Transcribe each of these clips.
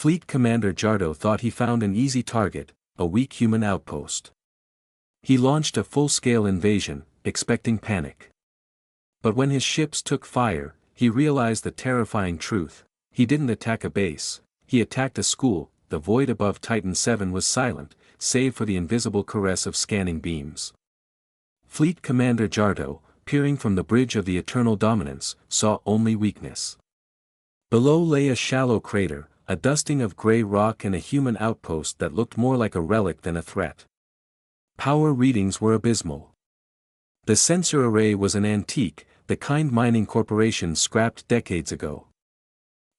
Fleet Commander Jartto thought he found an easy target, a weak human outpost. He launched a full-scale invasion, expecting panic. But when his ships took fire, he realized the terrifying truth: he didn't attack a base, he attacked a school. The void above Titan 7 was silent, save for the invisible caress of scanning beams. Fleet Commander Jartto, peering from the bridge of the Eternal Dominance, saw only weakness. Below lay a shallow crater, a dusting of gray rock and a human outpost that looked more like a relic than a threat. Power readings were abysmal. The sensor array was an antique, the kind mining corporations scrapped decades ago.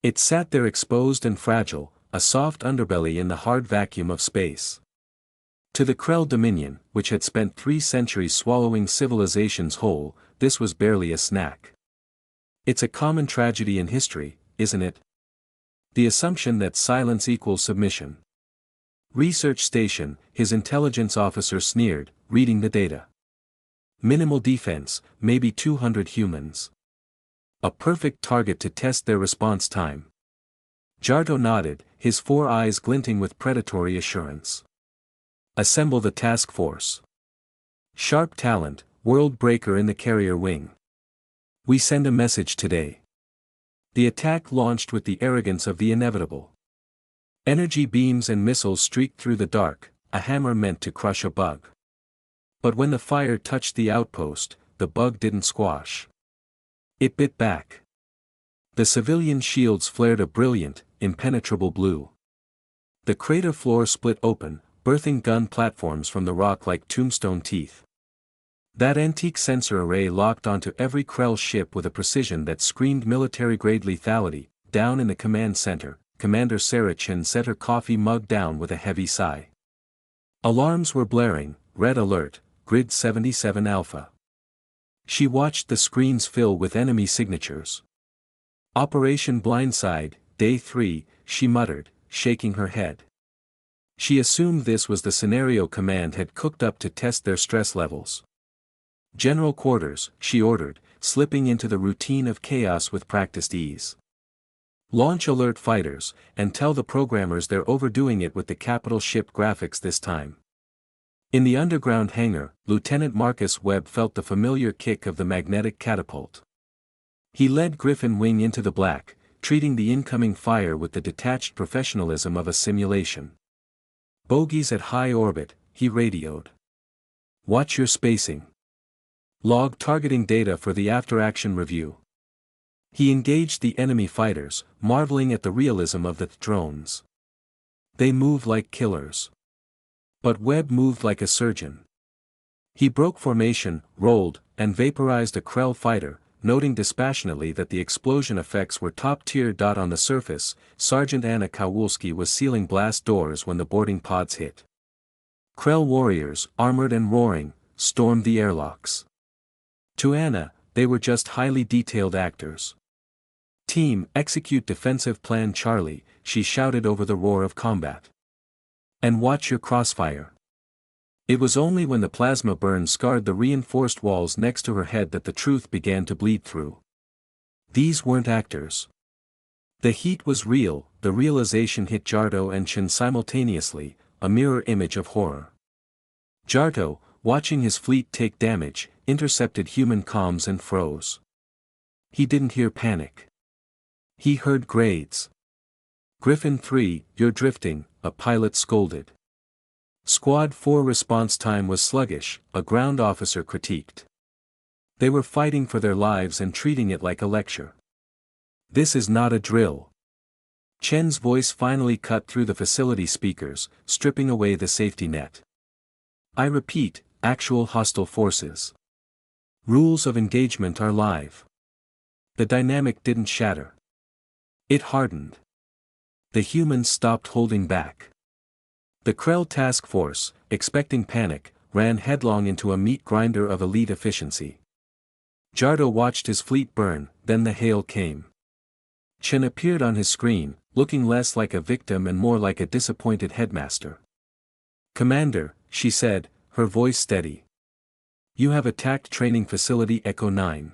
It sat there exposed and fragile, a soft underbelly in the hard vacuum of space. To the Krell Dominion, which had spent 3 centuries swallowing civilizations whole, this was barely a snack. It's a common tragedy in history, isn't it? The assumption that silence equals submission. Research station, his intelligence officer sneered, reading the data. Minimal defense, maybe 200 humans. A perfect target to test their response time. Jartto nodded, his 4 eyes glinting with predatory assurance. Assemble the task force. Sharp talent, world breaker in the carrier wing. We send a message today. The attack launched with the arrogance of the inevitable. Energy beams and missiles streaked through the dark, a hammer meant to crush a bug. But when the fire touched the outpost, the bug didn't squash. It bit back. The civilian shields flared a brilliant, impenetrable blue. The crater floor split open, birthing gun platforms from the rock like tombstone teeth. That antique sensor array locked onto every Krell ship with a precision that screamed military-grade lethality. Down in the command center, Commander Sarah Chen set her coffee mug down with a heavy sigh. Alarms were blaring, red alert, grid 77 alpha. She watched the screens fill with enemy signatures. Operation Blindside, Day 3, she muttered, shaking her head. She assumed this was the scenario command had cooked up to test their stress levels. General quarters, she ordered, slipping into the routine of chaos with practiced ease. Launch alert fighters, and tell the programmers they're overdoing it with the capital ship graphics this time. In the underground hangar, Lieutenant Marcus Webb felt the familiar kick of the magnetic catapult. He led Griffin Wing into the black, treating the incoming fire with the detached professionalism of a simulation. Bogies at high orbit, he radioed. Watch your spacing. Log targeting data for the after-action review. He engaged the enemy fighters, marveling at the realism of the drones. They moved like killers. But Webb moved like a surgeon. He broke formation, rolled, and vaporized a Krell fighter, noting dispassionately that the explosion effects were top-tier. On the surface, Sergeant Anna Kowalski was sealing blast doors when the boarding pods hit. Krell warriors, armored and roaring, stormed the airlocks. To Anna, they were just highly detailed actors. Team, execute defensive plan Charlie, she shouted over the roar of combat. And watch your crossfire. It was only when the plasma burn scarred the reinforced walls next to her head that the truth began to bleed through. These weren't actors. The heat was real. The realization hit Jartto and Chen simultaneously, a mirror image of horror. Jartto, watching his fleet take damage, intercepted human comms and froze. He didn't hear panic. He heard grades. Griffin 3, you're drifting, a pilot scolded. Squad 4 response time was sluggish, a ground officer critiqued. They were fighting for their lives and treating it like a lecture. This is not a drill. Chen's voice finally cut through the facility speakers, stripping away the safety net. I repeat, actual hostile forces. Rules of engagement are live. The dynamic didn't shatter. It hardened. The humans stopped holding back. The Krell task force, expecting panic, ran headlong into a meat grinder of elite efficiency. Jartto watched his fleet burn, then the hail came. Chen appeared on his screen, looking less like a victim and more like a disappointed headmaster. Commander, she said, her voice steady. You have attacked training facility Echo 9.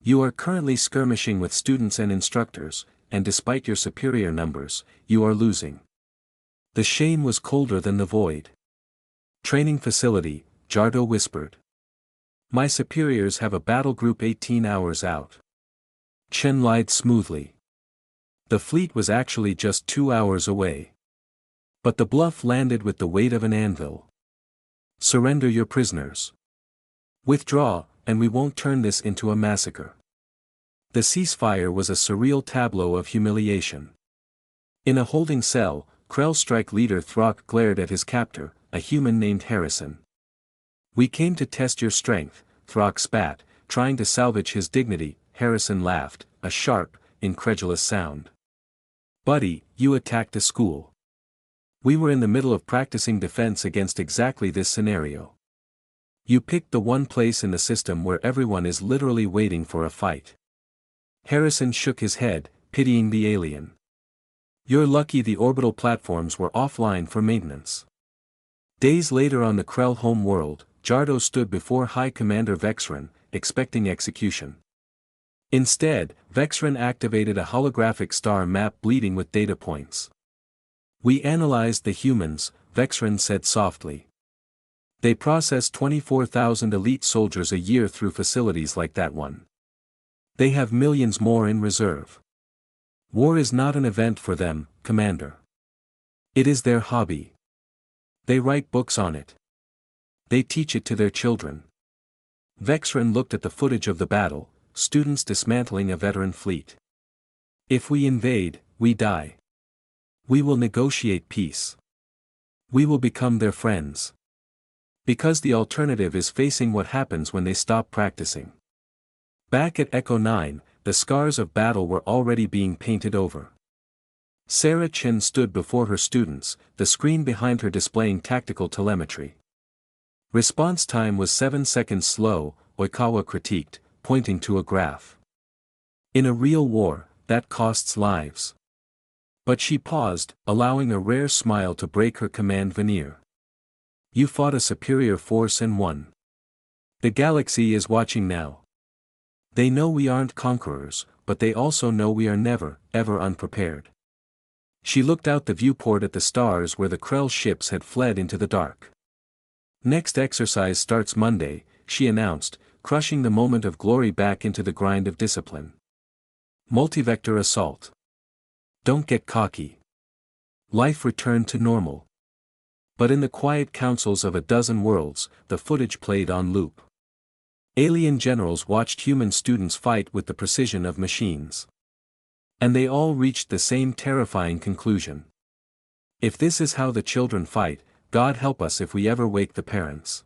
You are currently skirmishing with students and instructors, and despite your superior numbers, you are losing. The shame was colder than the void. Training facility, Jartto whispered. My superiors have a battle group 18 hours out. Chen lied smoothly. The fleet was actually just 2 hours away. But the bluff landed with the weight of an anvil. Surrender your prisoners. Withdraw, and we won't turn this into a massacre. The ceasefire was a surreal tableau of humiliation. In a holding cell, Krell strike leader Throck glared at his captor, a human named Harrison. We came to test your strength, Throck spat, trying to salvage his dignity. Harrison laughed, a sharp, incredulous sound. Buddy, you attacked a school. We were in the middle of practicing defense against exactly this scenario. You picked the one place in the system where everyone is literally waiting for a fight. Harrison shook his head, pitying the alien. You're lucky the orbital platforms were offline for maintenance. Days later on the Krell home world, Jartto stood before High Commander Vexren, expecting execution. Instead, Vexren activated a holographic star map bleeding with data points. We analyzed the humans, Vexren said softly. They process 24,000 elite soldiers a year through facilities like that one. They have millions more in reserve. War is not an event for them, Commander. It is their hobby. They write books on it. They teach it to their children. Vexren looked at the footage of the battle, students dismantling a veteran fleet. If we invade, we die. We will negotiate peace. We will become their friends. Because the alternative is facing what happens when they stop practicing. Back at Echo 9, the scars of battle were already being painted over. Sarah Chen stood before her students, the screen behind her displaying tactical telemetry. Response time was 7 seconds slow, Oikawa critiqued, pointing to a graph. In a real war, that costs lives. But she paused, allowing a rare smile to break her command veneer. You fought a superior force and won. The galaxy is watching now. They know we aren't conquerors, but they also know we are never, ever unprepared. She looked out the viewport at the stars where the Krell ships had fled into the dark. Next exercise starts Monday, she announced, crushing the moment of glory back into the grind of discipline. Multivector assault. Don't get cocky. Life returned to normal. But in the quiet councils of a dozen worlds, the footage played on loop. Alien generals watched human students fight with the precision of machines. And they all reached the same terrifying conclusion. If this is how the children fight, God help us if we ever wake the parents.